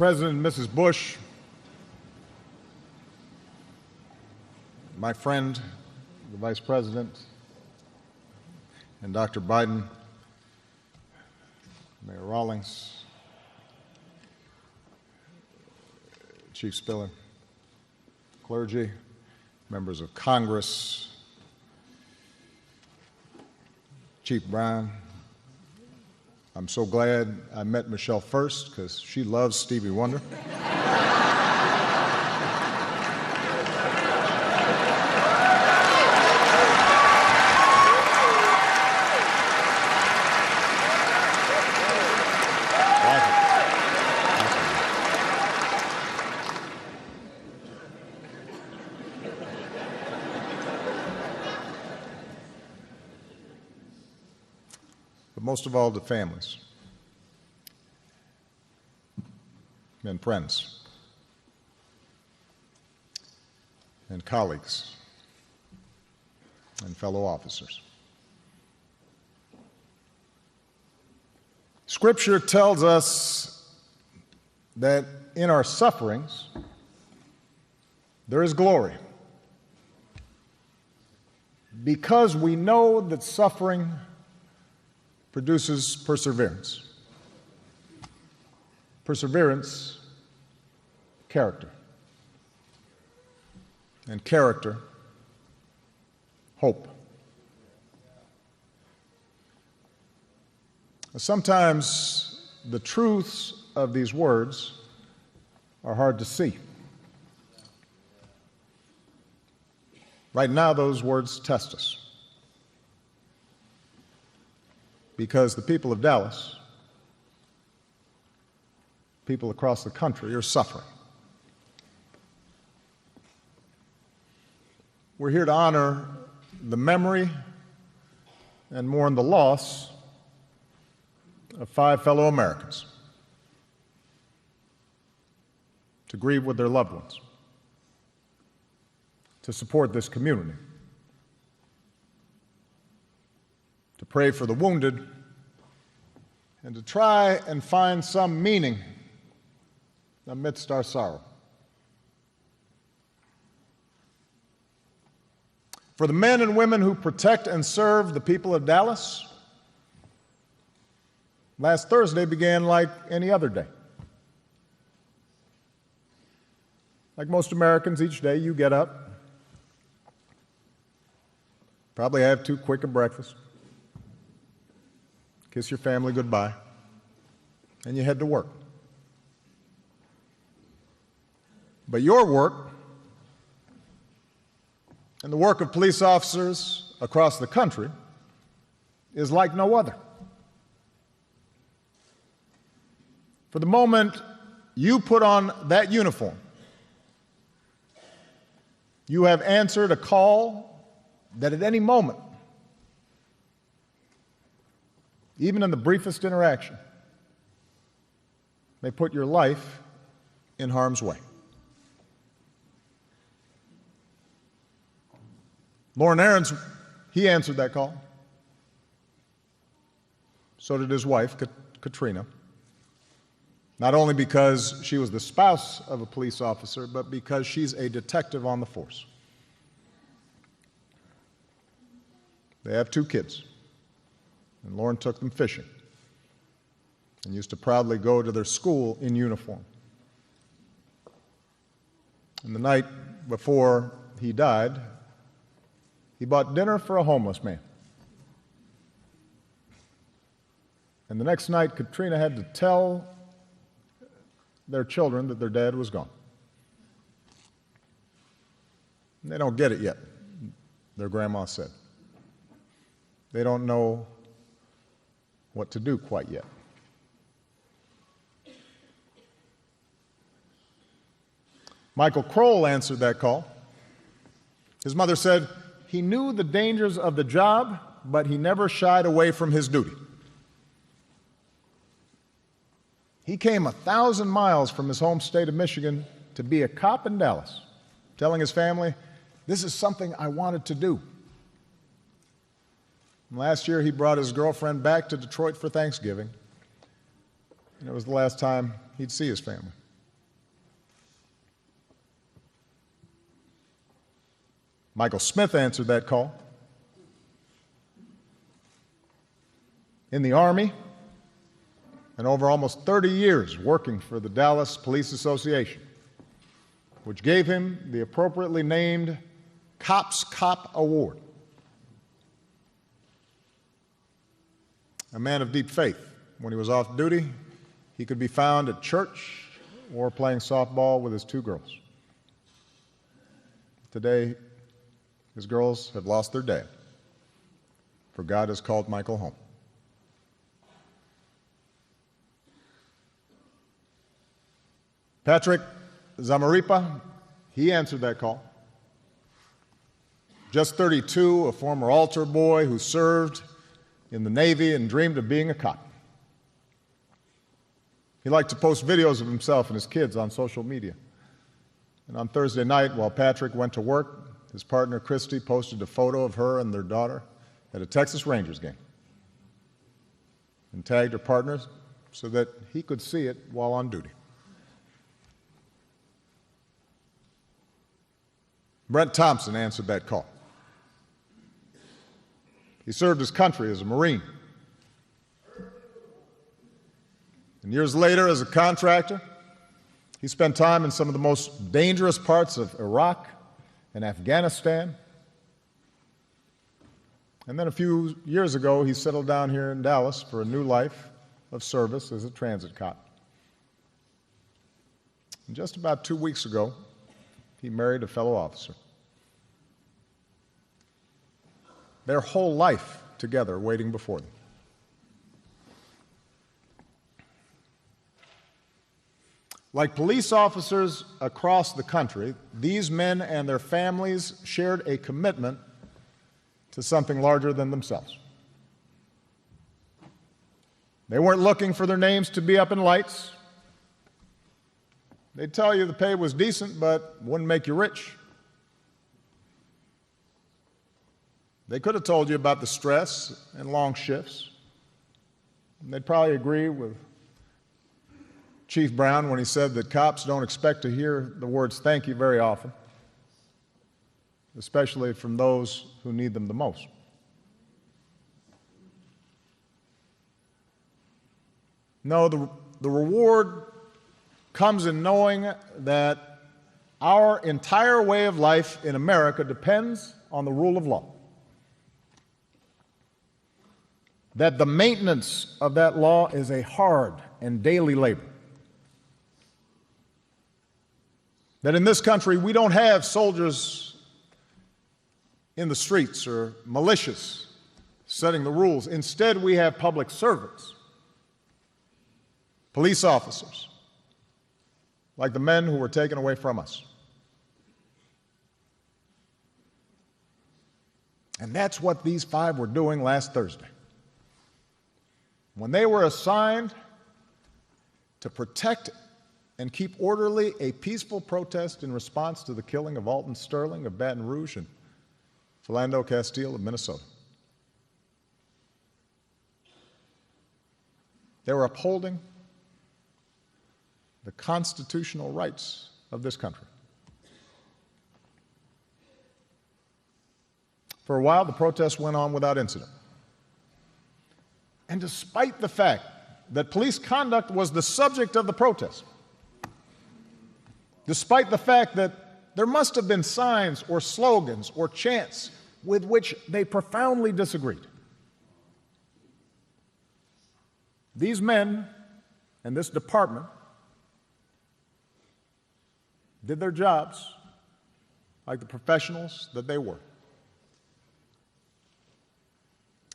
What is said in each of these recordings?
President and Mrs. Bush, my friend, the Vice President, and Dr. Biden, Mayor Rawlings, Chief Spiller, clergy, members of Congress, Chief Brown. I'm so glad I met Michelle first because she loves Stevie Wonder. But most of all, to families and friends and colleagues and fellow officers. Scripture tells us that in our sufferings there is glory, because we know that suffering produces perseverance. Perseverance, character. And character, hope. Sometimes the truths of these words are hard to see. Right now, those words test us, because the people of Dallas, people across the country, are suffering. We're here to honor the memory and mourn the loss of 5 fellow Americans, to grieve with their loved ones, to support this community, to pray for the wounded, and to try and find some meaning amidst our sorrow. For the men and women who protect and serve the people of Dallas, last Thursday began like any other day. Like most Americans, each day you get up, probably have too quick a breakfast, kiss your family goodbye, and you head to work. But your work and the work of police officers across the country is like no other. For the moment you put on that uniform, you have answered a call that at any moment, even in the briefest interaction, may put your life in harm's way. Lauren Aarons, he answered that call. So did his wife, Katrina. Not only because she was the spouse of a police officer, but because she's a detective on the force. They have 2 kids, and Lauren took them fishing and used to proudly go to their school in uniform. And the night before he died, he bought dinner for a homeless man. And the next night, Katrina had to tell their children that their dad was gone. And they don't get it yet, their grandma said. They don't know what to do quite yet. Michael Kroll answered that call. His mother said he knew the dangers of the job, but he never shied away from his duty. He came 1,000 miles from his home state of Michigan to be a cop in Dallas, telling his family, "This is something I wanted to do." And last year, he brought his girlfriend back to Detroit for Thanksgiving, and it was the last time he'd see his family. Michael Smith answered that call. In the Army, and over almost 30 years working for the Dallas Police Association, which gave him the appropriately named Cops Cop Award. A man of deep faith. When he was off duty, he could be found at church or playing softball with his 2 girls. Today, his girls have lost their dad, for God has called Michael home. Patrick Zamaripa, he answered that call. Just 32, a former altar boy who served in the Navy and dreamed of being a cop. He liked to post videos of himself and his kids on social media. And on Thursday night, while Patrick went to work, his partner Christy posted a photo of her and their daughter at a Texas Rangers game and tagged her partner so that he could see it while on duty. Brent Thompson answered that call. He served his country as a Marine. And years later, as a contractor, he spent time in some of the most dangerous parts of Iraq and Afghanistan. And then a few years ago, he settled down here in Dallas for a new life of service as a transit cop. And just about 2 weeks ago, he married a fellow officer. Their whole life together waiting before them. Like police officers across the country, these men and their families shared a commitment to something larger than themselves. They weren't looking for their names to be up in lights. They'd tell you the pay was decent, but wouldn't make you rich. They could have told you about the stress and long shifts. And they'd probably agree with Chief Brown when he said that cops don't expect to hear the words thank you very often, especially from those who need them the most. No, the reward comes in knowing that our entire way of life in America depends on the rule of law. That the maintenance of that law is a hard and daily labor. That in this country we don't have soldiers in the streets or militias setting the rules. Instead, we have public servants, police officers, like the men who were taken away from us. And that's what these 5 were doing last Thursday. When they were assigned to protect and keep orderly a peaceful protest in response to the killing of Alton Sterling of Baton Rouge and Philando Castile of Minnesota. They were upholding the constitutional rights of this country. For a while, the protests went on without incident. And despite the fact that police conduct was the subject of the protest, despite the fact that there must have been signs or slogans or chants with which they profoundly disagreed, these men and this department did their jobs like the professionals that they were.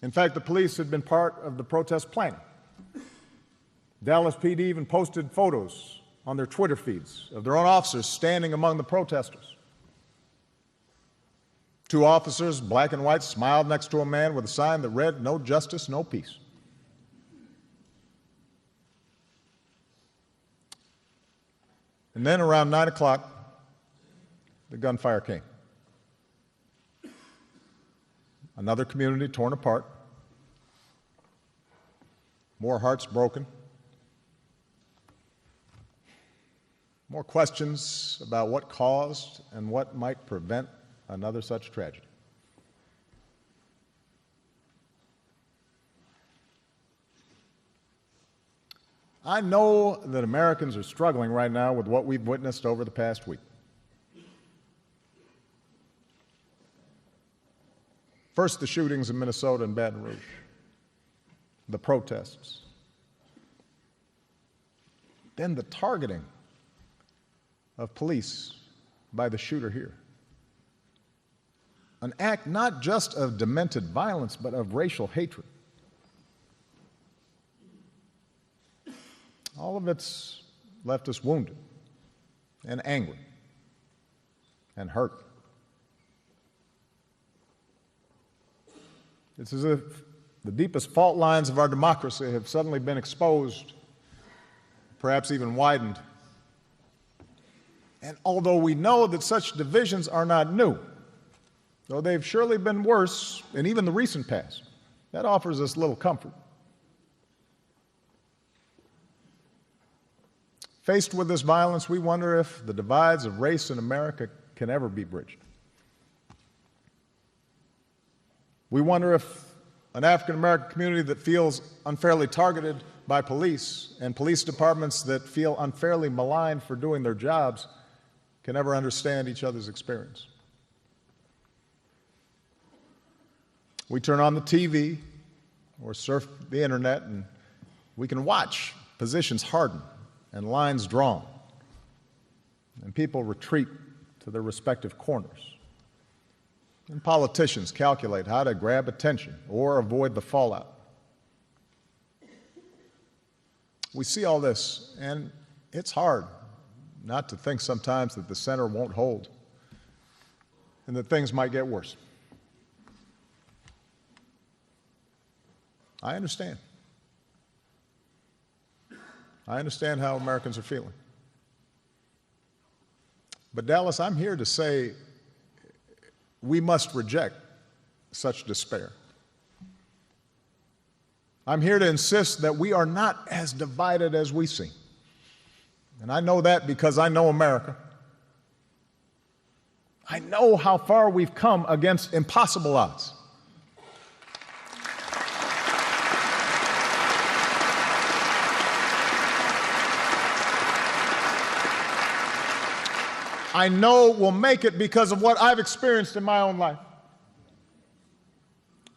In fact, the police had been part of the protest planning. Dallas PD even posted photos on their Twitter feeds of their own officers standing among the protesters. 2 officers, black and white, smiled next to a man with a sign that read, "No justice, no peace." And then around 9 o'clock, the gunfire came. Another community torn apart, more hearts broken, more questions about what caused and what might prevent another such tragedy. I know that Americans are struggling right now with what we've witnessed over the past week. First, the shootings in Minnesota and Baton Rouge, the protests, then the targeting of police by the shooter here. An act not just of demented violence, but of racial hatred. All of it's left us wounded and angry and hurt. It's as if the deepest fault lines of our democracy have suddenly been exposed, perhaps even widened. And although we know that such divisions are not new, though they've surely been worse in even the recent past, that offers us little comfort. Faced with this violence, we wonder if the divides of race in America can ever be bridged. We wonder if an African-American community that feels unfairly targeted by police and police departments that feel unfairly maligned for doing their jobs can ever understand each other's experience. We turn on the TV or surf the internet and we can watch positions harden and lines drawn, and people retreat to their respective corners. And politicians calculate how to grab attention or avoid the fallout. We see all this, and it's hard not to think sometimes that the center won't hold and that things might get worse. I understand. I understand how Americans are feeling. But Dallas, I'm here to say we must reject such despair. I'm here to insist that we are not as divided as we seem. And I know that because I know America. I know how far we've come against impossible odds. I know we'll make it because of what I've experienced in my own life,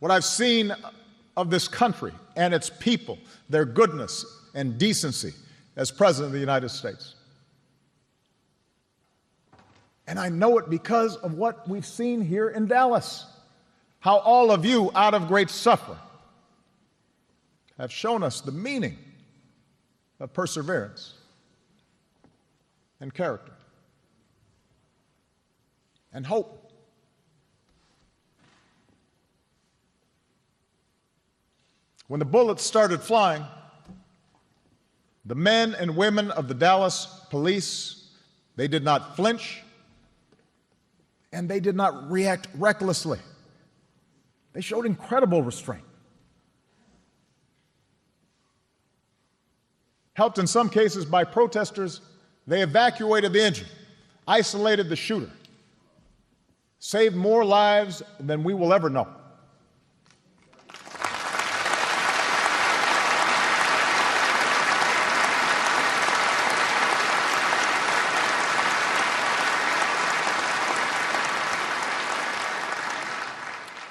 what I've seen of this country and its people, their goodness and decency as President of the United States. And I know it because of what we've seen here in Dallas, how all of you, out of great suffering, have shown us the meaning of perseverance and character and hope. When the bullets started flying, the men and women of the Dallas police, they did not flinch and they did not react recklessly. They showed incredible restraint. Helped in some cases by protesters, they evacuated the injured, isolated the shooter, saved more lives than we will ever know.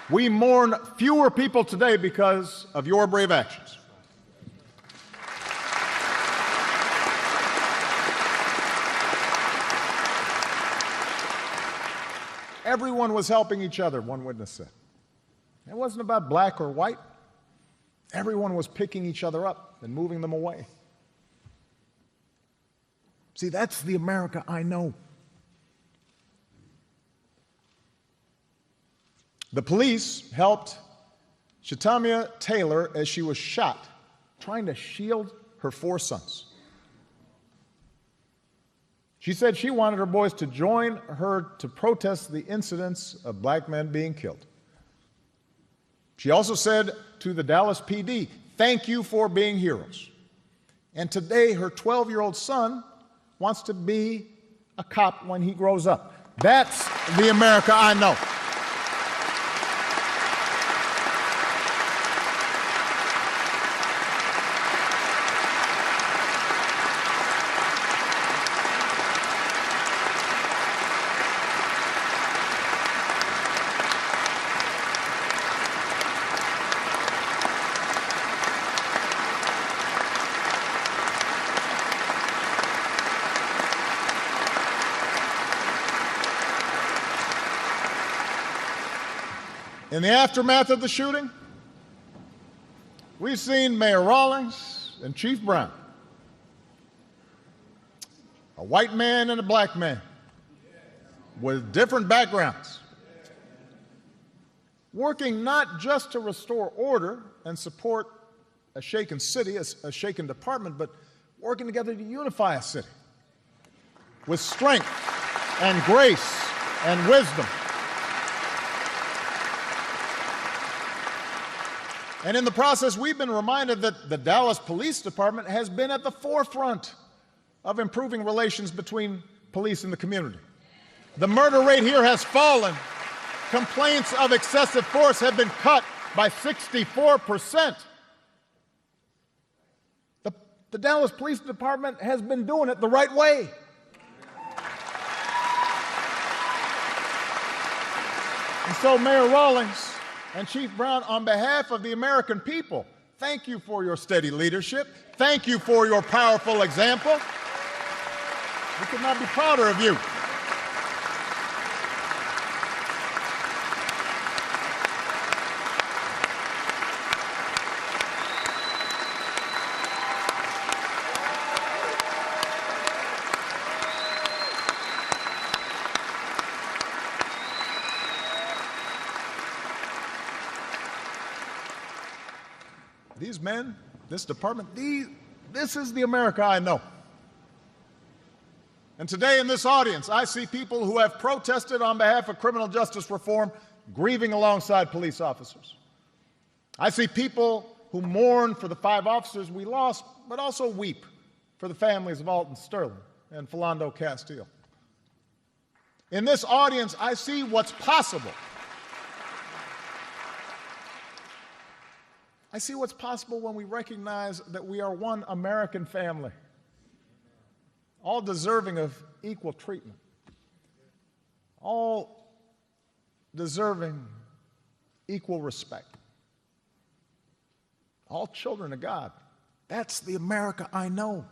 We mourn fewer people today because of your brave actions. Everyone was helping each other, one witness said. It wasn't about black or white. Everyone was picking each other up and moving them away. See, that's the America I know. The police helped Shetamia Taylor as she was shot, trying to shield her 4 sons. She said she wanted her boys to join her to protest the incidents of black men being killed. She also said to the Dallas PD, "Thank you for being heroes." And today her 12-year-old son wants to be a cop when he grows up. That's the America I know. In the aftermath of the shooting, we've seen Mayor Rawlings and Chief Brown, a white man and a black man with different backgrounds, working not just to restore order and support a shaken city, a shaken department, but working together to unify a city with strength and grace and wisdom. And in the process, we've been reminded that the Dallas Police Department has been at the forefront of improving relations between police and the community. The murder rate here has fallen. Complaints of excessive force have been cut by 64%. The Dallas Police Department has been doing it the right way. And so, Mayor Rawlings and Chief Brown, on behalf of the American people, thank you for your steady leadership. Thank you for your powerful example. We could not be prouder of you. These men, this department, this is the America I know. And today in this audience, I see people who have protested on behalf of criminal justice reform, grieving alongside police officers. I see people who mourn for the 5 officers we lost, but also weep for the families of Alton Sterling and Philando Castile. In this audience, I see what's possible. I see what's possible when we recognize that we are one American family, all deserving of equal treatment, all deserving equal respect, all children of God. That's the America I know.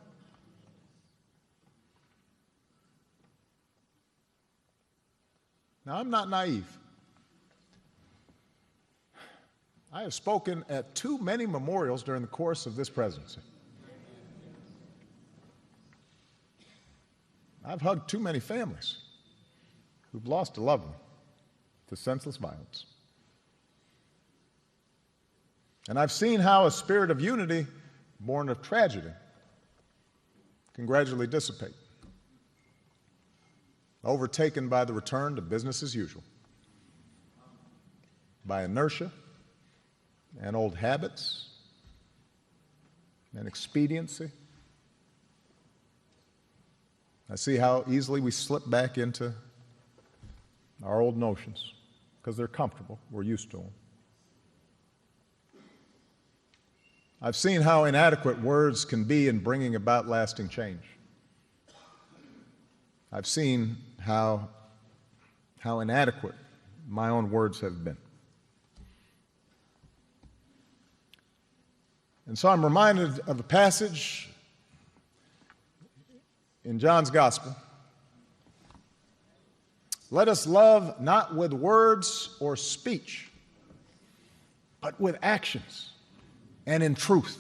Now, I'm not naive. I have spoken at too many memorials during the course of this presidency. I've hugged too many families who've lost a loved one to senseless violence. And I've seen how a spirit of unity born of tragedy can gradually dissipate, overtaken by the return to business as usual, by inertia and old habits and expediency. I see how easily we slip back into our old notions because they're comfortable, we're used to them. I've seen how inadequate words can be in bringing about lasting change. I've seen how inadequate my own words have been. And so I'm reminded of a passage in John's Gospel. Let us love not with words or speech, but with actions and in truth.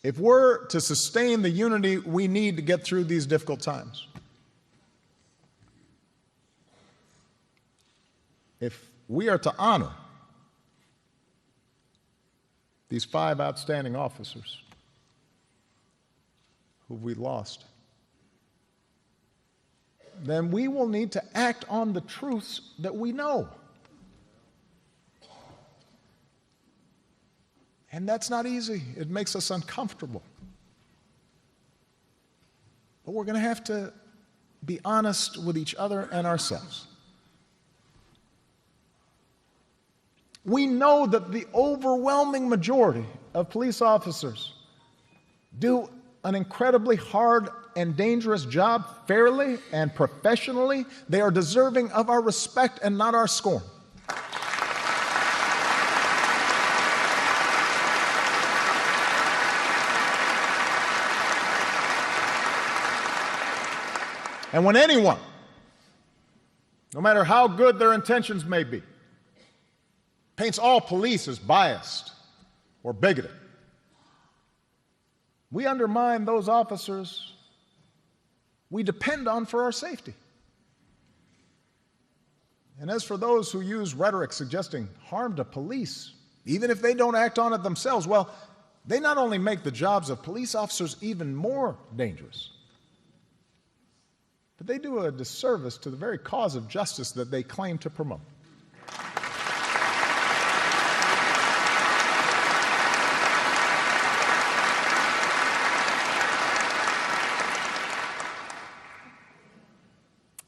If we're to sustain the unity we need to get through these difficult times, if we are to honor these 5 outstanding officers who we lost, then we will need to act on the truths that we know. And that's not easy. It makes us uncomfortable. but we're going to have to be honest with each other and ourselves. We know that the overwhelming majority of police officers do an incredibly hard and dangerous job fairly and professionally. They are deserving of our respect and not our scorn. And when anyone, no matter how good their intentions may be, paints all police as biased or bigoted, we undermine those officers we depend on for our safety. And as for those who use rhetoric suggesting harm to police, even if they don't act on it themselves, well, they not only make the jobs of police officers even more dangerous, but they do a disservice to the very cause of justice that they claim to promote.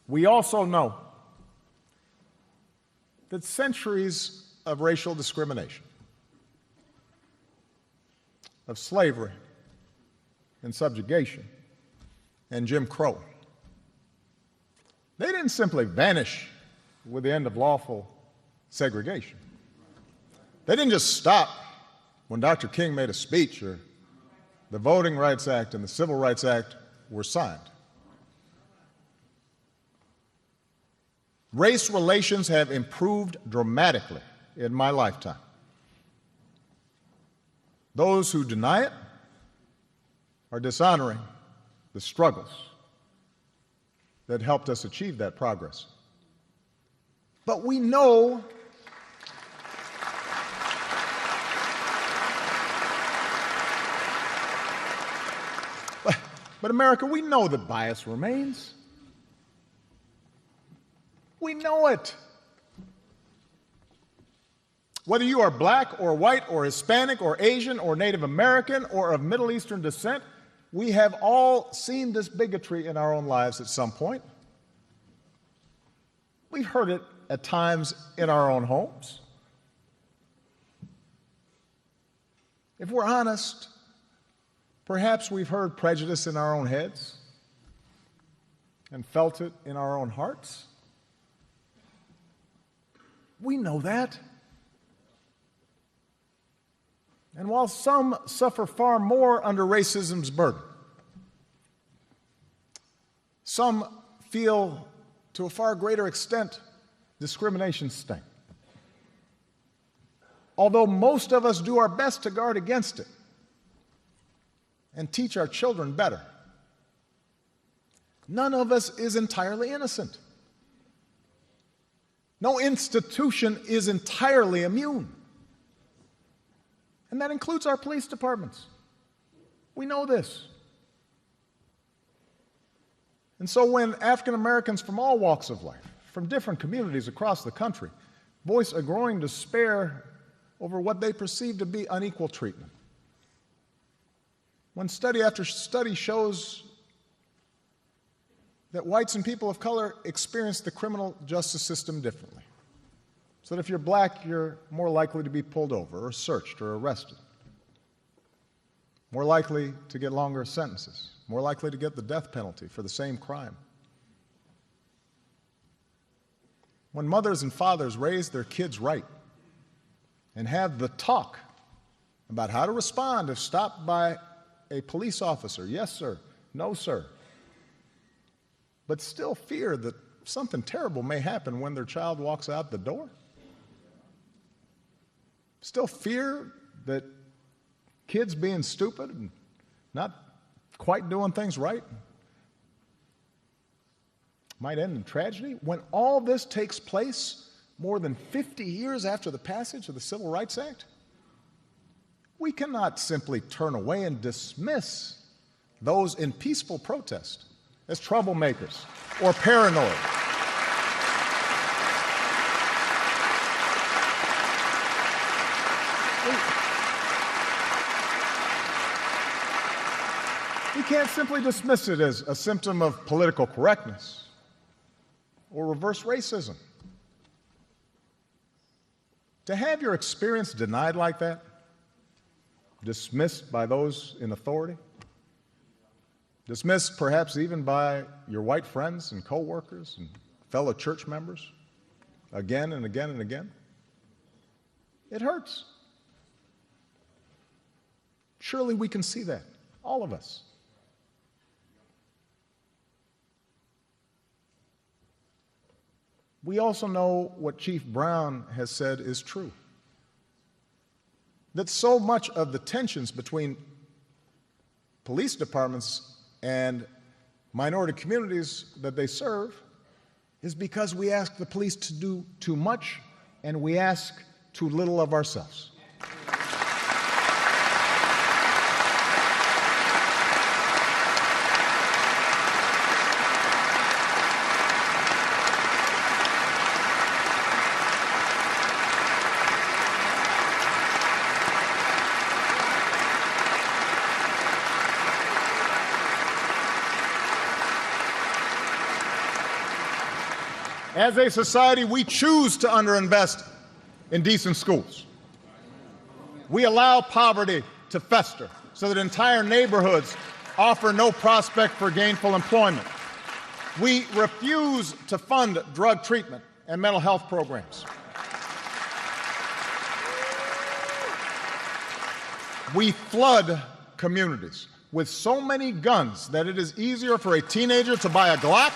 We also know that centuries of racial discrimination, of slavery and subjugation and Jim Crow, they didn't simply vanish with the end of lawful segregation. They didn't just stop when Dr. King made a speech or the Voting Rights Act and the Civil Rights Act were signed. Race relations have improved dramatically in my lifetime. Those who deny it are dishonoring the struggles that helped us achieve that progress. But we know but America, we know that bias remains. We know it. Whether you are black or white or Hispanic or Asian or Native American or of Middle Eastern descent, we have all seen this bigotry in our own lives at some point. We've heard it at times in our own homes. If we're honest, perhaps we've heard prejudice in our own heads and felt it in our own hearts. We know that. And while some suffer far more under racism's burden, some feel to a far greater extent discrimination's sting. Although most of us do our best to guard against it and teach our children better, none of us is entirely innocent. No institution is entirely immune. And that includes our police departments. We know this. And so when African Americans from all walks of life, from different communities across the country, voice a growing despair over what they perceive to be unequal treatment, when study after study shows that whites and people of color experience the criminal justice system differently, so that if you're black, you're more likely to be pulled over or searched or arrested, more likely to get longer sentences, more likely to get the death penalty for the same crime. When mothers and fathers raise their kids right and have the talk about how to respond if stopped by a police officer, yes, sir, no, sir, but still fear that something terrible may happen when their child walks out the door, still fear that kids being stupid and not quite doing things right might end in tragedy, when all this takes place more than 50 years after the passage of the Civil Rights Act, we cannot simply turn away and dismiss those in peaceful protest as troublemakers or paranoid. We can't simply dismiss it as a symptom of political correctness or reverse racism. To have your experience denied like that, dismissed by those in authority, dismissed perhaps even by your white friends and coworkers and fellow church members, again and again and again, it hurts. Surely we can see that, all of us. We also know what Chief Brown has said is true, that so much of the tensions between police departments and minority communities that they serve is because we ask the police to do too much and we ask too little of ourselves. As a society, we choose to underinvest in decent schools. We allow poverty to fester so that entire neighborhoods offer no prospect for gainful employment. We refuse to fund drug treatment and mental health programs. We flood communities with so many guns that it is easier for a teenager to buy a Glock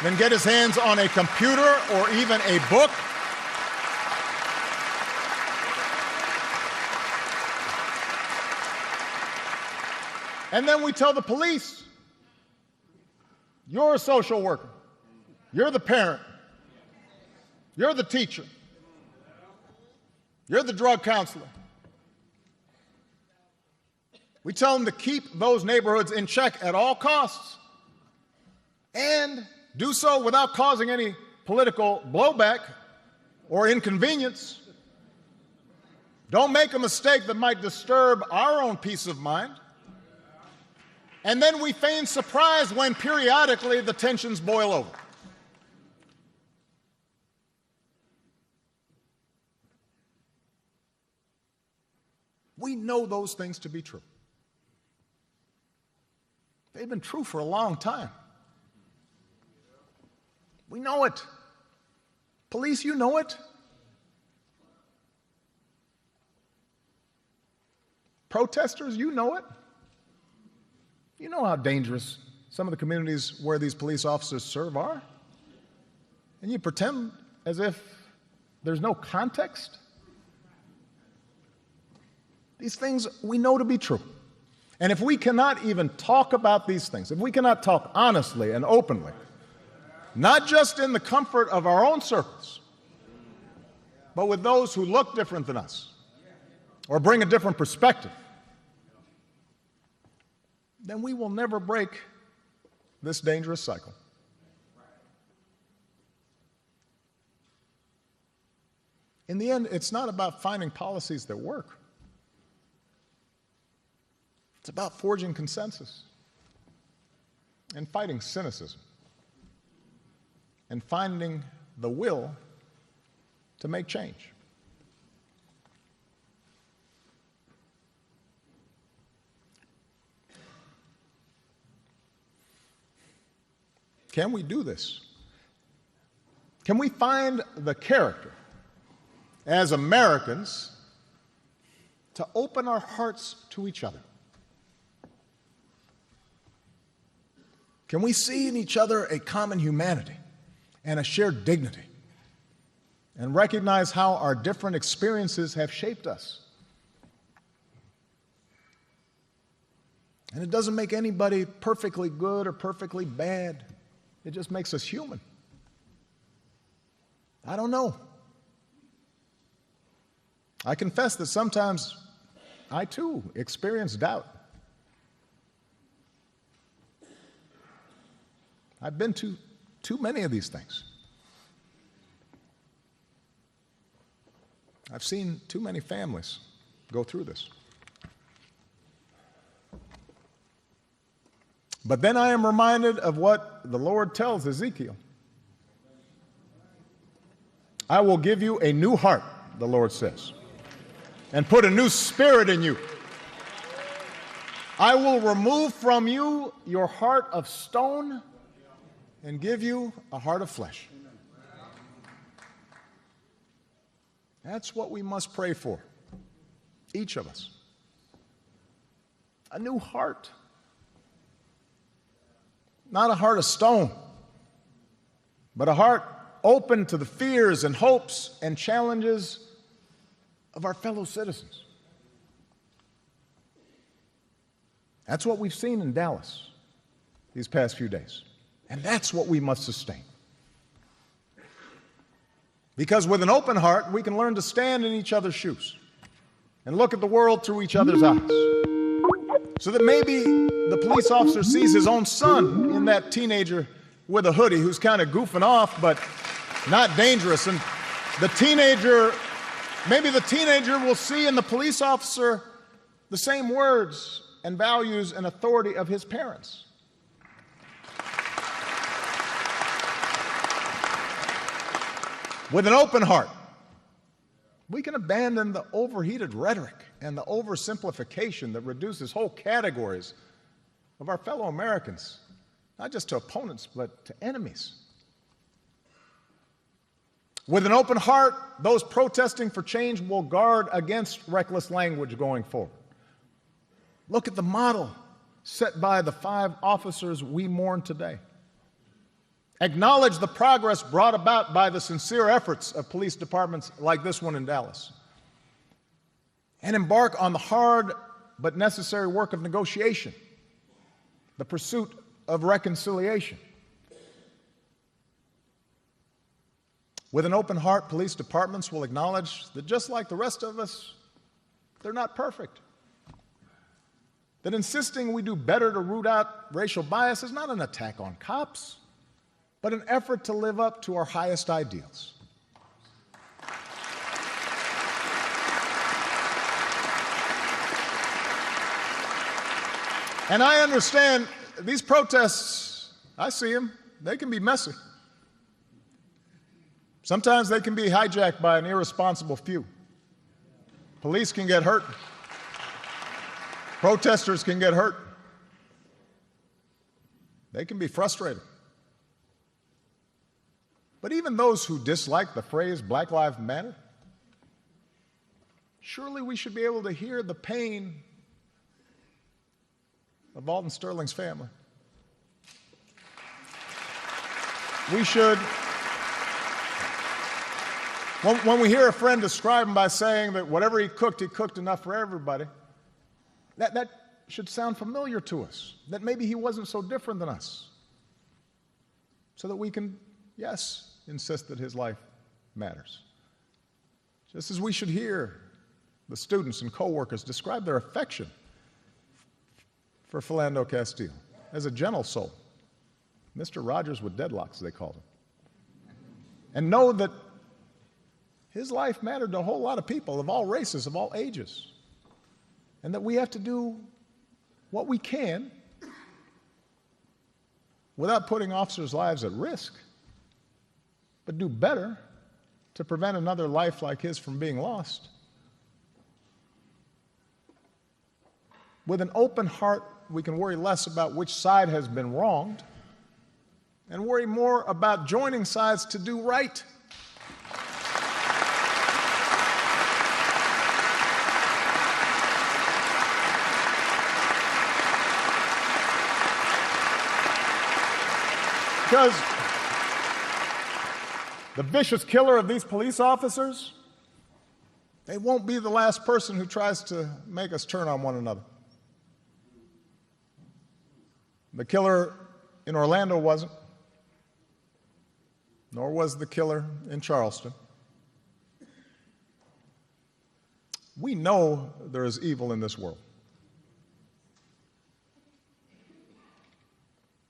than get his hands on a computer or even a book. And then we tell the police, you're a social worker, you're the parent, you're the teacher, you're the drug counselor. We tell them to keep those neighborhoods in check at all costs and do so without causing any political blowback or inconvenience. Don't make a mistake that might disturb our own peace of mind. And then we feign surprise when periodically the tensions boil over. We know those things to be true. They've been true for a long time. We know it. Police, you know it. Protesters, you know it. You know how dangerous some of the communities where these police officers serve are. And you pretend as if there's no context. These things we know to be true. And if we cannot even talk about these things, if we cannot talk honestly and openly, not just in the comfort of our own circles, but with those who look different than us or bring a different perspective, then we will never break this dangerous cycle. In the end, it's not about finding policies that work. It's about forging consensus and fighting cynicism and finding the will to make change. Can we do this? Can we find the character as Americans to open our hearts to each other? Can we see in each other a common humanity and a shared dignity and recognize how our different experiences have shaped us? And it doesn't make anybody perfectly good or perfectly bad. It just makes us human. I don't know. I confess that sometimes I too experience doubt. I've been to too many of these things. I've seen too many families go through this. But then I am reminded of what the Lord tells Ezekiel. I will give you a new heart, the Lord says, and put a new spirit in you. I will remove from you your heart of stone and give you a heart of flesh. That's what we must pray for, each of us. A new heart. Not a heart of stone, but a heart open to the fears and hopes and challenges of our fellow citizens. That's what we've seen in Dallas these past few days. And that's what we must sustain. Because with an open heart, we can learn to stand in each other's shoes and look at the world through each other's eyes. So that maybe the police officer sees his own son in that teenager with a hoodie who's kind of goofing off, but not dangerous. And maybe the teenager will see in the police officer the same words and values and authority of his parents. With an open heart, we can abandon the overheated rhetoric and the oversimplification that reduces whole categories of our fellow Americans, not just to opponents, but to enemies. With an open heart, those protesting for change will guard against reckless language going forward. Look at the model set by the 5 officers we mourn today. Acknowledge the progress brought about by the sincere efforts of police departments like this one in Dallas. And embark on the hard but necessary work of negotiation, the pursuit of reconciliation. With an open heart, police departments will acknowledge that just like the rest of us, they're not perfect. That insisting we do better to root out racial bias is not an attack on cops, but an effort to live up to our highest ideals. And I understand these protests, I see them, they can be messy. Sometimes they can be hijacked by an irresponsible few. Police can get hurt. Protesters can get hurt. They can be frustrated. But even those who dislike the phrase Black Lives Matter, surely we should be able to hear the pain of Alton Sterling's family. We should, when we hear a friend describe him by saying that whatever he cooked enough for everybody, that should sound familiar to us, that maybe he wasn't so different than us, so that we can, yes, insist that his life matters. Just as we should hear the students and co-workers describe their affection for Philando Castile as a gentle soul, Mr. Rogers with deadlocks, they called him, and know that his life mattered to a whole lot of people of all races, of all ages, and that we have to do what we can without putting officers' lives at risk, but do better to prevent another life like his from being lost. With an open heart, we can worry less about which side has been wronged and worry more about joining sides to do right. Because the vicious killer of these police officers, they won't be the last person who tries to make us turn on one another. The killer in Orlando wasn't, nor was the killer in Charleston. We know there is evil in this world.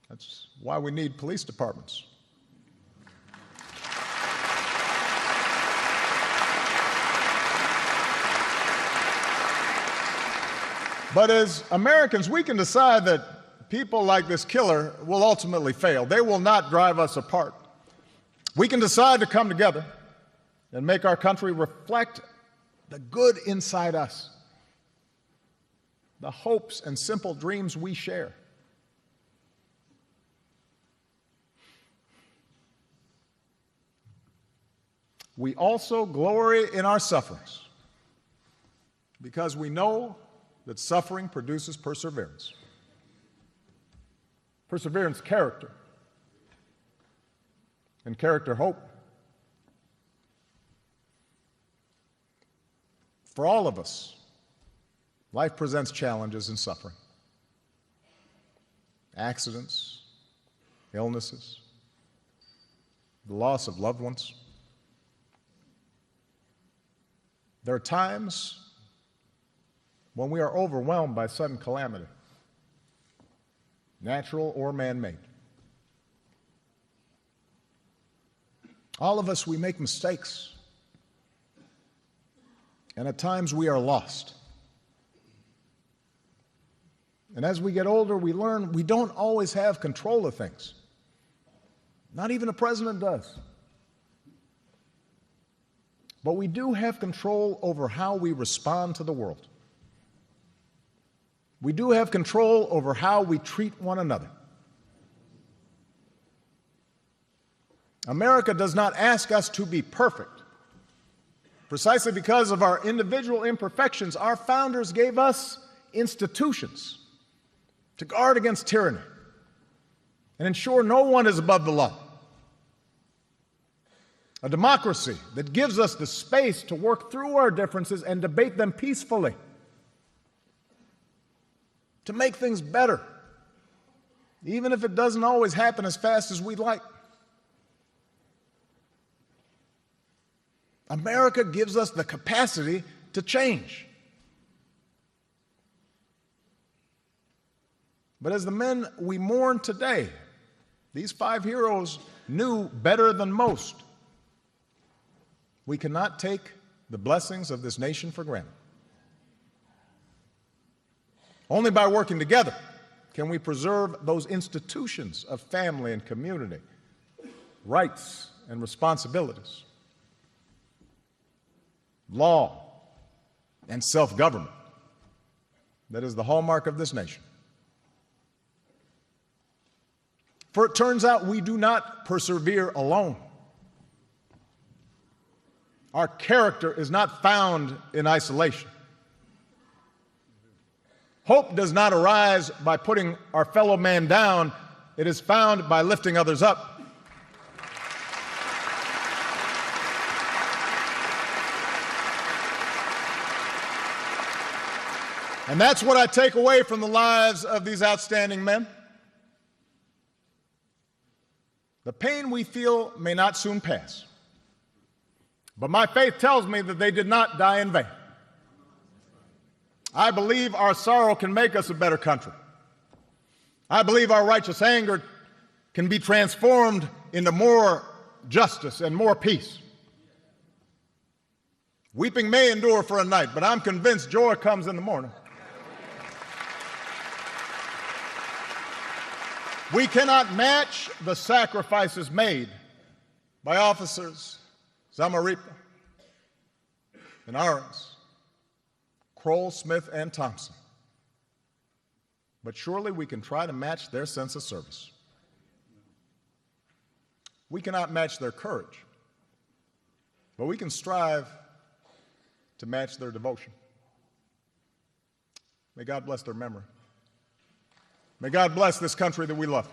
That's why we need police departments. But as Americans, we can decide that people like this killer will ultimately fail. They will not drive us apart. We can decide to come together and make our country reflect the good inside us, the hopes and simple dreams we share. We also glory in our sufferings because we know that suffering produces perseverance. Perseverance, character, and character, hope. For all of us, life presents challenges and suffering. Accidents, illnesses, the loss of loved ones. There are times when we are overwhelmed by sudden calamity, natural or man-made. All of us, we make mistakes. And at times we are lost. And as we get older, we learn we don't always have control of things. Not even a president does. But we do have control over how we respond to the world. We do have control over how we treat one another. America does not ask us to be perfect. Precisely because of our individual imperfections, our founders gave us institutions to guard against tyranny and ensure no one is above the law. A democracy that gives us the space to work through our differences and debate them peacefully, to make things better, even if it doesn't always happen as fast as we'd like. America gives us the capacity to change. But as the men we mourn today, these 5 heroes knew better than most. We cannot take the blessings of this nation for granted. Only by working together can we preserve those institutions of family and community, rights and responsibilities, law and self-government that is the hallmark of this nation. For it turns out we do not persevere alone. Our character is not found in isolation. Hope does not arise by putting our fellow man down. It is found by lifting others up. And that's what I take away from the lives of these outstanding men. The pain we feel may not soon pass, but my faith tells me that they did not die in vain. I believe our sorrow can make us a better country. I believe our righteous anger can be transformed into more justice and more peace. Weeping may endure for a night, but I'm convinced joy comes in the morning. We cannot match the sacrifices made by officers Zamarripa and Ahrens, Kroll, Smith, and Thompson. But surely we can try to match their sense of service. We cannot match their courage, but we can strive to match their devotion. May God bless their memory. May God bless this country that we love.